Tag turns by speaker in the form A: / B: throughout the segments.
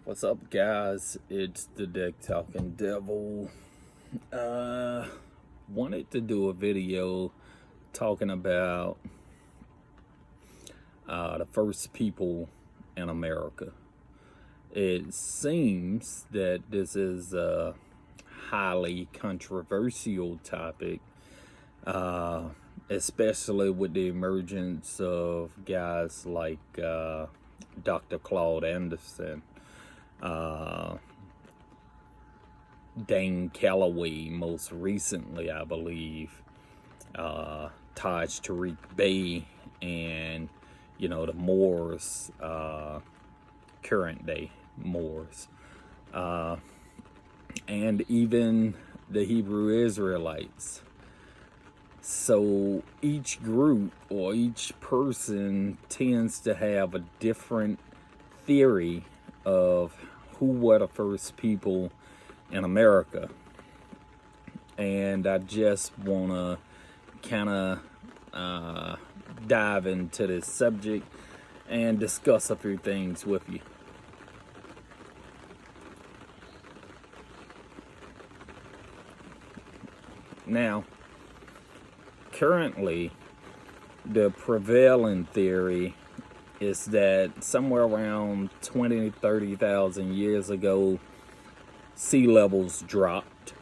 A: What's up, guys? It's the Deck Talking Devil. Wanted to do a video talking about the first people in America. It seems that this is a highly controversial topic, especially with the emergence of guys like Dr. Claude Anderson, Dane Calloway, most recently, I believe, Taj Tariq Bey, and the Moors, current day Moors, and even the Hebrew Israelites. So each group or each person tends to have a different theory of who were the first people in America. And I just want to kind of dive into this subject and discuss a few things with you. Now, currently, the prevailing theory is that somewhere around 20,000 to 30,000 years ago, sea levels dropped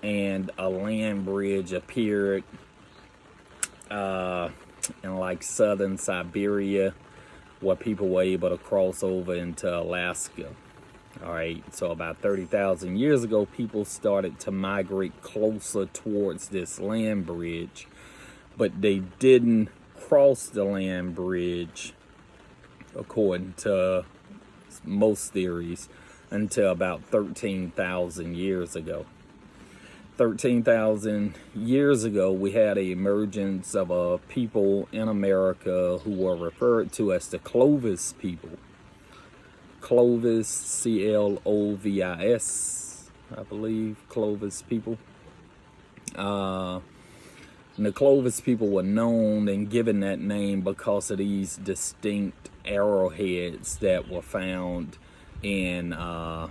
A: and a land bridge appeared in like southern Siberia, where people were able to cross over into Alaska. All right, so about 30,000 years ago, people started to migrate closer towards this land bridge, but they didn't cross the land bridge, according to most theories, until about 13,000 years ago. 13,000 years ago, we had an emergence of a people in America who were referred to as the Clovis people. Clovis, C-L-O-V-I-S, I believe, Clovis people. And the Clovis people were known and given that name because of these distinct arrowheads that were found in a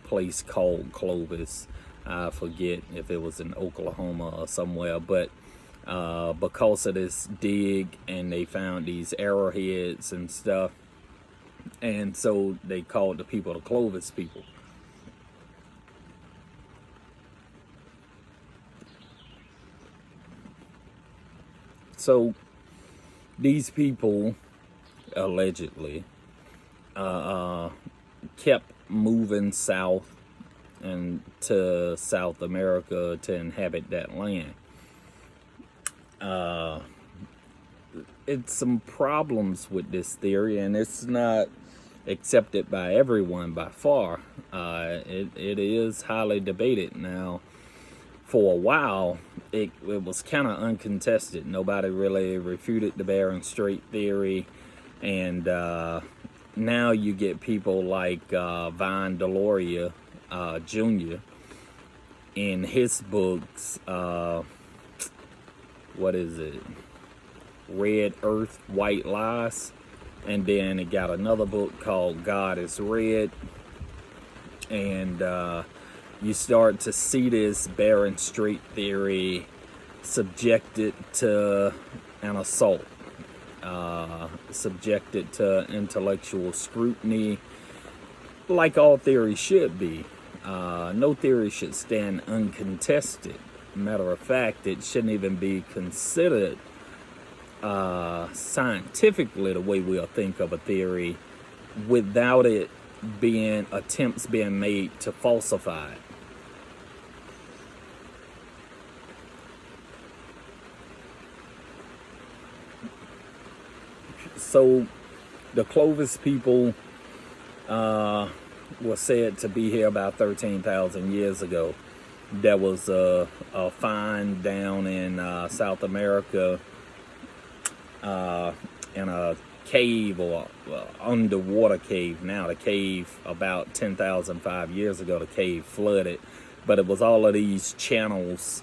A: place called Clovis. I forget if it was in Oklahoma or somewhere, but because of this dig, and they found these arrowheads and stuff, and so they called the people the Clovis people. So these people allegedly kept moving south and to South America to inhabit that land. It's some problems with this theory, and it's not accepted by everyone by far. It is highly debated now. For a while, it was kind of uncontested. Nobody really refuted the Bering Strait theory, and now you get people like Vine Deloria Jr. in his books, what is it? Red Earth, White Lies. And then it got another book called God is Red. And you start to see this Bering Strait theory subjected to an assault, subjected to intellectual scrutiny, like all theory should be. No theory should stand uncontested. Matter of fact, it shouldn't even be considered scientifically the way we'll think of a theory without it being attempts being made to falsify it. So the Clovis people were said to be here about 13,000 years ago. There was a find down in South America in a cave, or underwater cave. Now the cave, about 10,005 years ago, the cave flooded, but it was all of these channels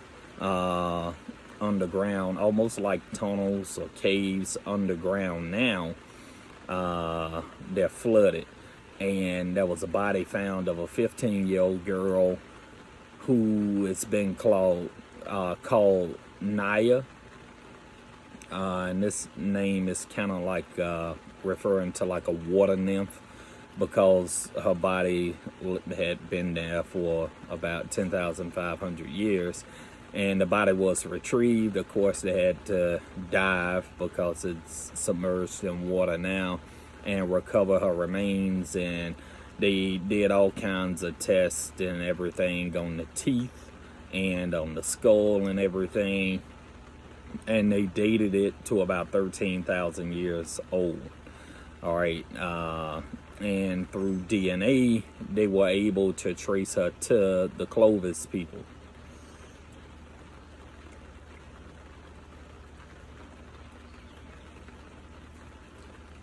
A: underground, almost like tunnels or caves underground now. They're flooded, and there was a body found of a 15-year-old girl who has been called Naya. And this name is kind of like referring to like a water nymph, because her body had been there for about 10,500 years. And the body was retrieved. Of course, they had to dive because it's submerged in water now, and recover her remains. And they did all kinds of tests and everything on the teeth and on the skull and everything. And they dated it to about 13,000 years old. All right. And through DNA, they were able to trace her to the Clovis people.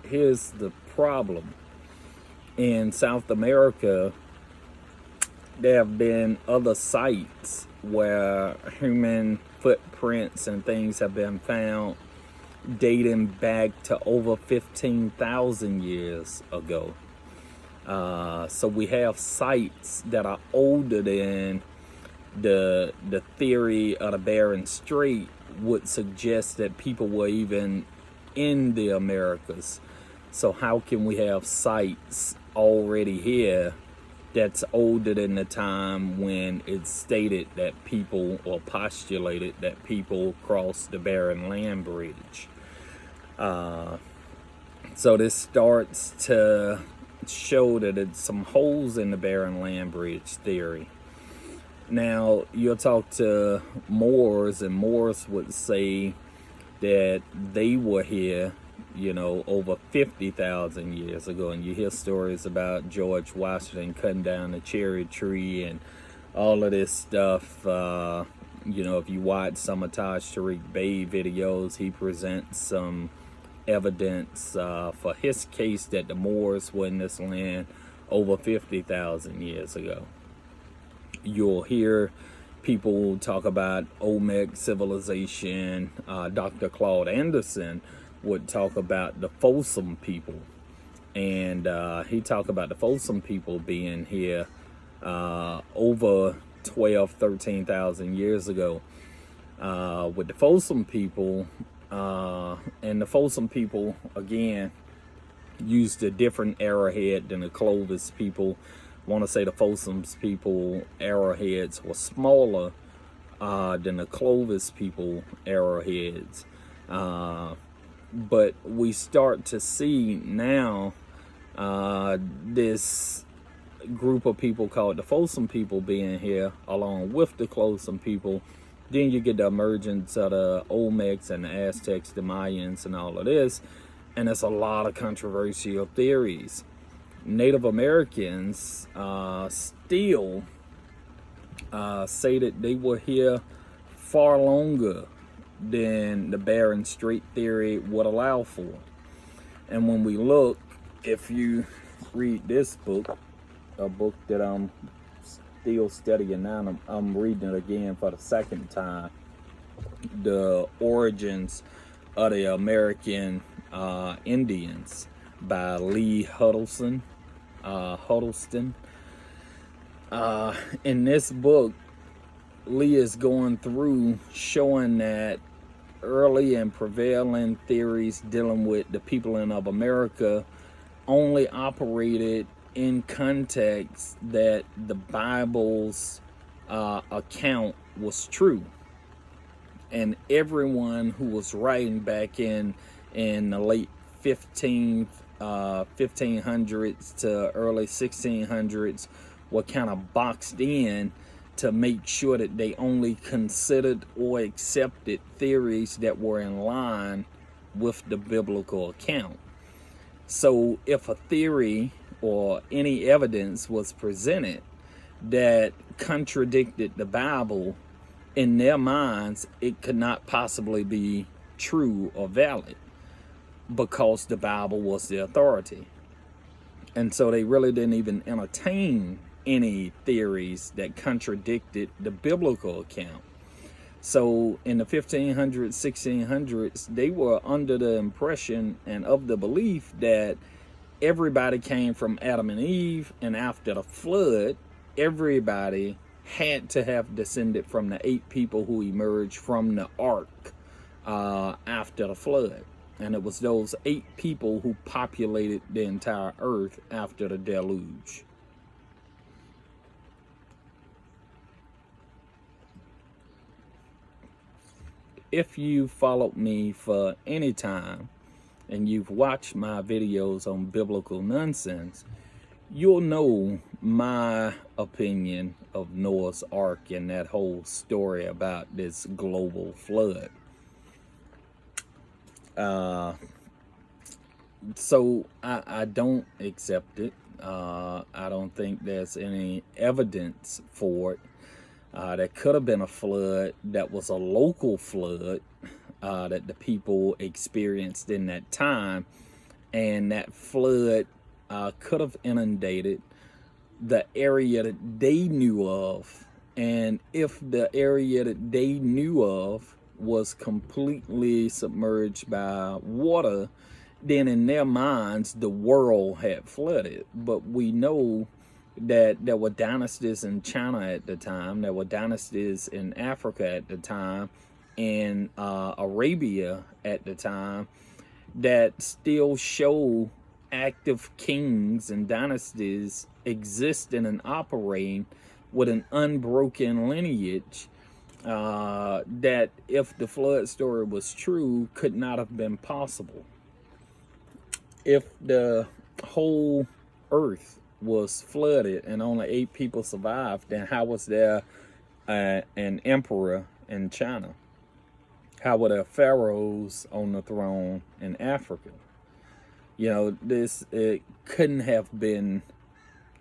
A: Here's the problem. In South America, there have been other sites where human footprints and things have been found dating back to over 15,000 years ago. So we have sites that are older than the theory of the Bering Strait would suggest that people were even in the Americas. So how can we have sites already here that's older than the time when it's stated that people, or postulated that people, crossed the Bering Land Bridge? So this starts to show that it's some holes in the Bering Land Bridge theory. Now, you'll talk to Moors, and Moors would say that they were here, over 50,000 years ago. And you hear stories about George Washington cutting down a cherry tree and all of this stuff. If you watch some of Taj Tariq Bey videos, he presents some evidence for his case that the Moors were in this land over 50,000 years ago. You'll hear people talk about Olmec civilization. Dr. Claude Anderson would talk about the Folsom people, and he talked about the Folsom people being here over 13,000 years ago. With the Folsom people, and the Folsom people again used a different arrowhead than the Clovis people. I want to say the Folsom's people arrowheads were smaller than the Clovis people arrowheads. But we start to see now this group of people called the Folsom people being here along with the Clovis people. Then you get the emergence of the Olmecs and the Aztecs, the Mayans, and all of this. And there's a lot of controversial theories. Native Americans still say that they were here far longer than the Bering Strait theory would allow for. And when we look, if you read this book, a book that I'm still studying now, I'm reading it again for the second time, The Origins of the American Indians by Lee Huddleston. In this book, Lee is going through showing that early and prevailing theories dealing with the people of America only operated in context that the Bible's account was true. And everyone who was writing back in the late 1500s to early 1600s were kind of boxed in to make sure that they only considered or accepted theories that were in line with the biblical account. So if a theory or any evidence was presented that contradicted the Bible, in their minds, it could not possibly be true or valid because the Bible was the authority. And so they really didn't even entertain any theories that contradicted the biblical account. So in the 1500s, 1600s, they were under the impression and of the belief that everybody came from Adam and Eve, and after the flood, everybody had to have descended from the 8 people who emerged from the ark after the flood. And it was those 8 people who populated the entire earth after the deluge. If you followed me for any time and you've watched my videos on biblical nonsense, you'll know my opinion of Noah's Ark and that whole story about this global flood. So I don't accept it. I don't think there's any evidence for it. There could have been a flood that was a local flood that the people experienced in that time, and that flood could have inundated the area that they knew of. And if the area that they knew of was completely submerged by water, then in their minds the world had flooded. But we know that there were dynasties in China at the time, there were dynasties in Africa at the time, in Arabia at the time, that still show active kings and dynasties existing and operating with an unbroken lineage, that if the flood story was true, could not have been possible. If the whole earth was flooded and only 8 people survived, then how was there an emperor in China? How were there pharaohs on the throne in Africa? You know, it couldn't have been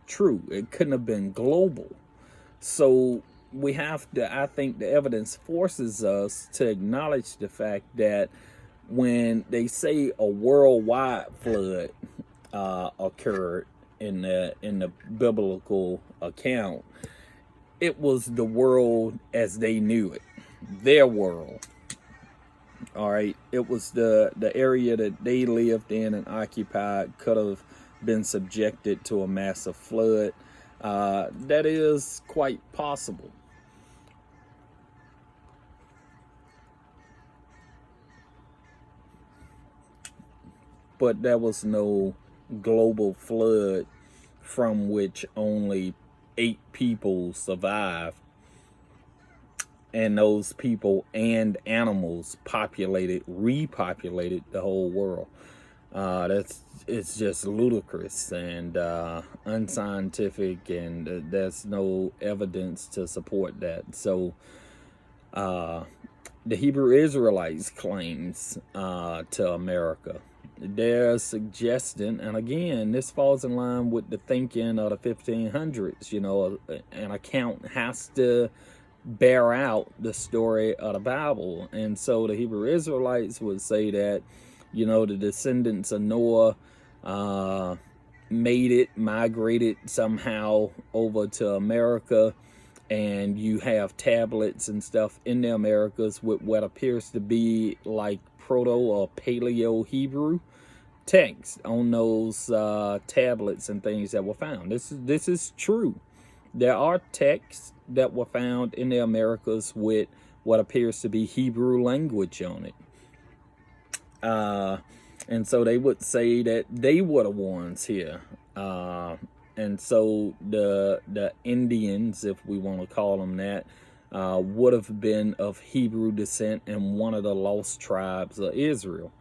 A: true. It couldn't have been global. So we have to, I think the evidence forces us to acknowledge the fact that when they say a worldwide flood occurred in the biblical account, it was the world as they knew it, their world. All right, it was the area that they lived in and occupied could have been subjected to a massive flood. That is quite possible. But there was no global flood from which only 8 people survived, and those people and animals repopulated the whole world. It's just ludicrous and unscientific, and there's no evidence to support that. So the Hebrew Israelites' claims to America, they're suggesting, and again, this falls in line with the thinking of the 1500s. You know, an account has to bear out the story of the Bible. And so the Hebrew Israelites would say that, you know, the descendants of Noah migrated somehow over to America, and you have tablets and stuff in the Americas with what appears to be like Proto or Paleo Hebrew text on those tablets and things that were found. This is true. There are texts that were found in the Americas with what appears to be Hebrew language on it. And so they would say that they were the ones here. And so the Indians, if we want to call them that, would have been of Hebrew descent and one of the lost tribes of Israel.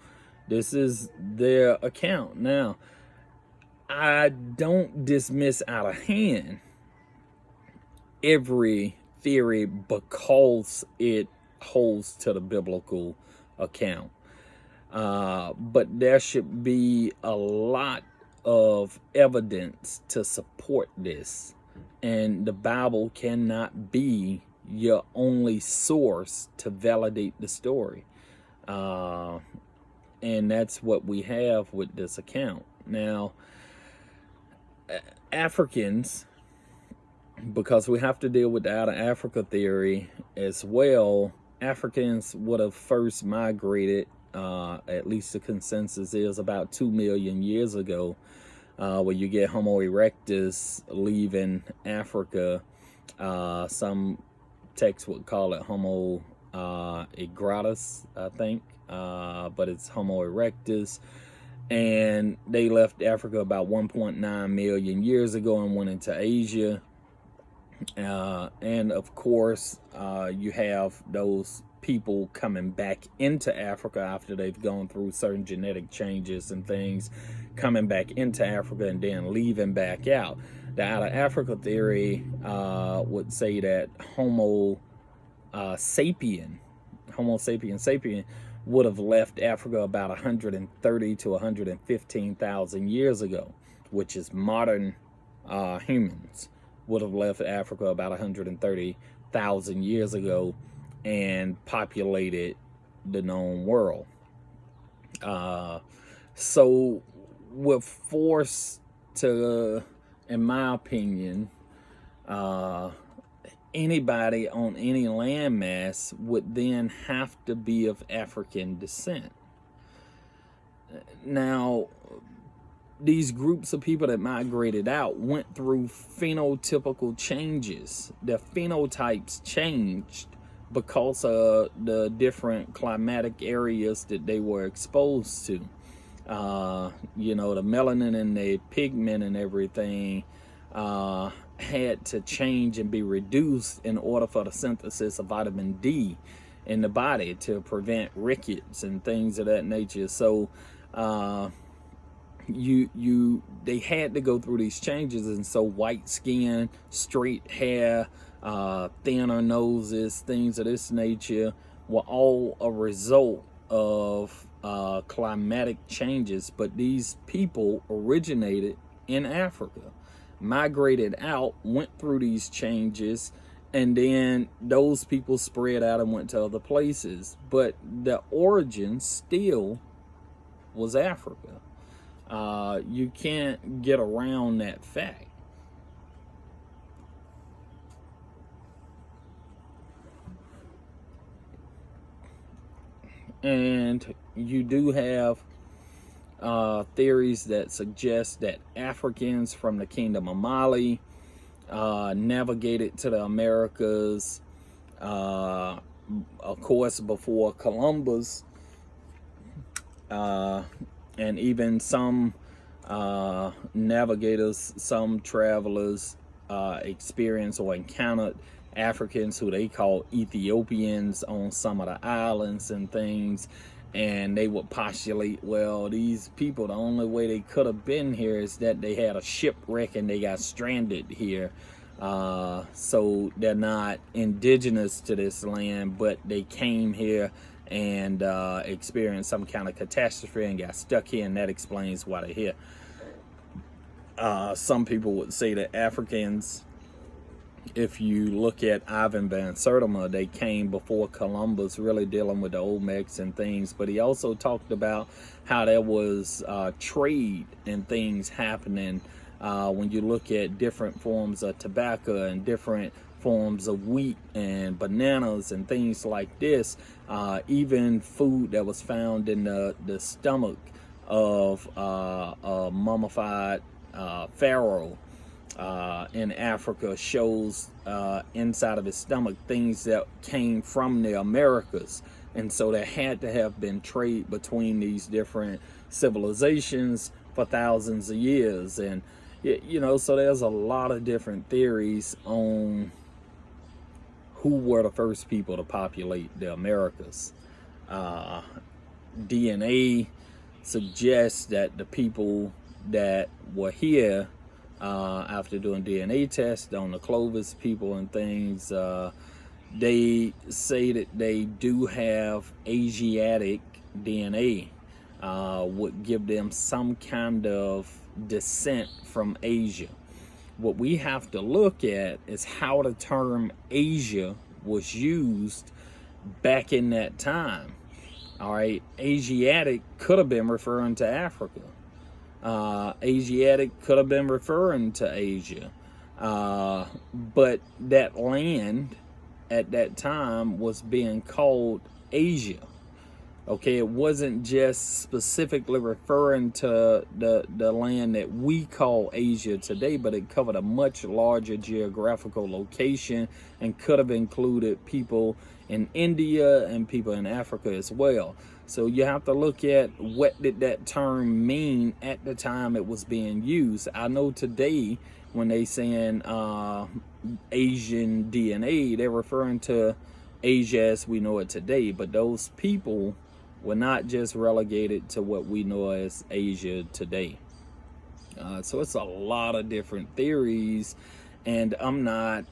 A: This is their account. Now, I don't dismiss out of hand every theory because it holds to the biblical account. But there should be a lot of evidence to support this. And the Bible cannot be your only source to validate the story. And that's what we have with this account. Now, Africans, because we have to deal with the out of Africa theory as well, Africans would have first migrated at least the consensus is about 2 million years ago, where you get Homo erectus leaving Africa. Some texts would call it Homo erectus, I think, but it's Homo erectus. And they left Africa about 1.9 million years ago and went into Asia. And of course, you have those people coming back into Africa after they've gone through certain genetic changes and things, coming back into Africa and then leaving back out. The out of Africa theory would say that Homo sapien would have left Africa about 130 to 115,000 years ago, which is modern humans would have left Africa about 130,000 years ago and populated the known world. So we're forced to, in my opinion, anybody on any landmass would then have to be of African descent. Now, these groups of people that migrated out went through phenotypical changes. Their phenotypes changed because of the different climatic areas that they were exposed to. You know, the melanin and the pigment and everything had to change and be reduced in order for the synthesis of vitamin D in the body to prevent rickets and things of that nature. So they had to go through these changes, and so white skin, straight hair, thinner noses, things of this nature were all a result of climatic changes. But these people originated in Africa, migrated out, went through these changes, and then those people spread out and went to other places. But the origin still was Africa. You can't get around that fact. And you do have theories that suggest that Africans from the Kingdom of Mali navigated to the Americas, of course, before Columbus, and even some navigators, some travelers experienced or encountered Africans who they call Ethiopians on some of the islands and things. And they would postulate, well, these people, the only way they could have been here is that they had a shipwreck and they got stranded here. So they're not indigenous to this land, but they came here and experienced some kind of catastrophe and got stuck here, and that explains why they're here. Some people would say that Africans, if you look at Ivan Van Sertima, they came before Columbus, really dealing with the Olmecs and things. But he also talked about how there was trade and things happening when you look at different forms of tobacco and different forms of wheat and bananas and things like this. Even food that was found in the stomach of a mummified pharaoh in Africa shows inside of his stomach things that came from the Americas. And so there had to have been trade between these different civilizations for thousands of years. And you know, so there's a lot of different theories on who were the first people to populate the Americas. DNA suggests that the people that were here after doing DNA tests on the Clovis people and things, they say that they do have Asiatic DNA, would give them some kind of descent from Asia. What we have to look at is how the term Asia was used back in that time. All right, Asiatic could have been referring to Africa. Asiatic could have been referring to Asia. But that land at that time was being called Asia. Okay, it wasn't just specifically referring to the land that we call Asia today, but it covered a much larger geographical location and could have included people in India and people in Africa as well. So you have to look at what did that term mean at the time it was being used. I know today when they saying Asian DNA, they're referring to Asia as we know it today, but those people were not just relegated to what we know as Asia today. So it's a lot of different theories, and I'm not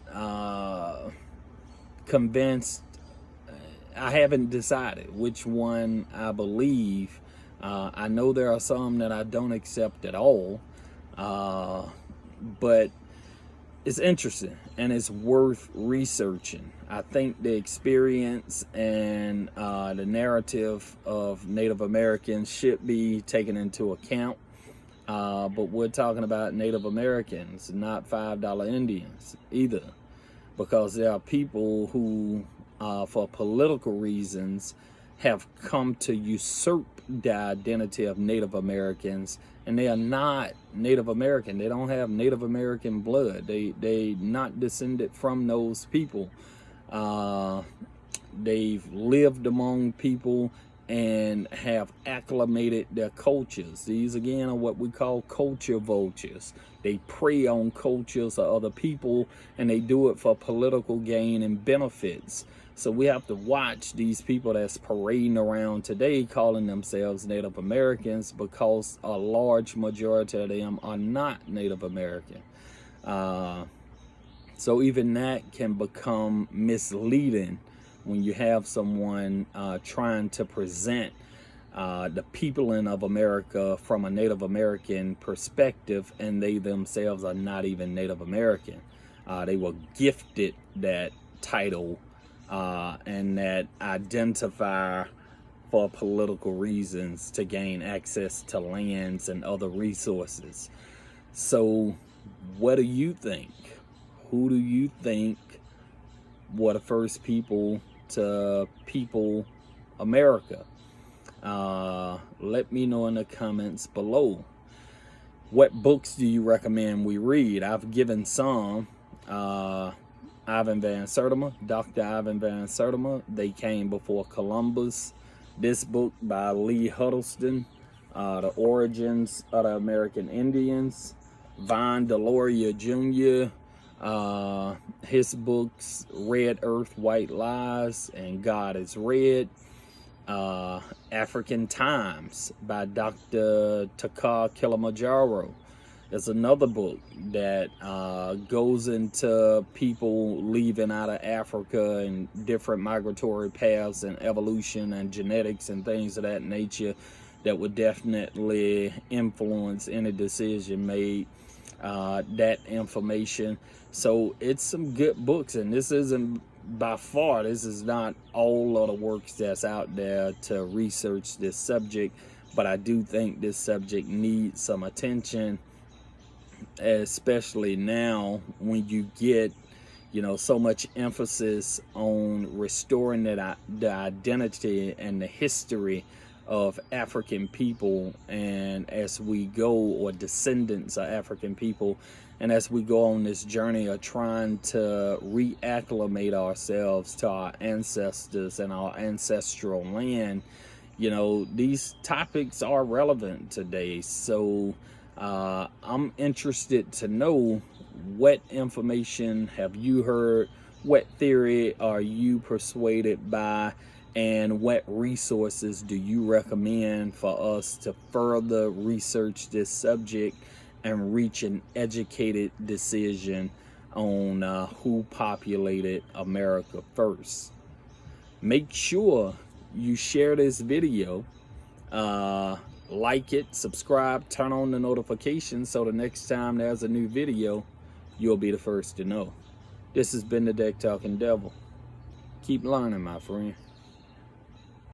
A: convinced. I haven't decided which one I believe. I know there are some that I don't accept at all, but it's interesting and it's worth researching. I think the experience and the narrative of Native Americans should be taken into account. But we're talking about Native Americans, not $5 Indians either, because there are people who, for political reasons, have come to usurp the identity of Native Americans, and they are not Native American. They don't have Native American blood. They not descended from those people. They've lived among people and have acclimated their cultures. These again are what we call culture vultures. They prey on cultures of other people, and they do it for political gain and benefits. So we have to watch these people that's parading around today calling themselves Native Americans, because a large majority of them are not Native American. So even that can become misleading when you have someone trying to present the peopling of America from a Native American perspective, and they themselves are not even Native American. They were gifted that title and that identifier for political reasons to gain access to lands and other resources. So what do you think? Who do you think were the first people to people America? Let me know in the comments below. What books do you recommend we read? I've given some. Ivan Van Sertima, Dr. Ivan Van Sertima, They Came Before Columbus. This book by Lee Huddleston, The Origins of the American Indians. Vaughn Deloria Jr., his books Red Earth, White Lies and God is Red. African Times by Dr. Takar Kilimanjaro is another book that goes into people leaving out of Africa and different migratory paths and evolution and genetics and things of that nature that would definitely influence any decision made. That information. So it's some good books, and this isn't by far, this is not all of the works that's out there to research this subject, but I do think this subject needs some attention, especially now when you get, so much emphasis on restoring the identity and the history of African people, and as we go, or descendants of African people, and as we go on this journey of trying to reacclimate ourselves to our ancestors and our ancestral land, these topics are relevant today. So I'm interested to know, what information have you heard? What theory are you persuaded by? And what resources do you recommend for us to further research this subject and reach an educated decision on who populated America first? Make sure you share this video, like it, subscribe, turn on the notifications so the next time there's a new video, you'll be the first to know. This has been the Deck Talking Devil. Keep learning, my friend.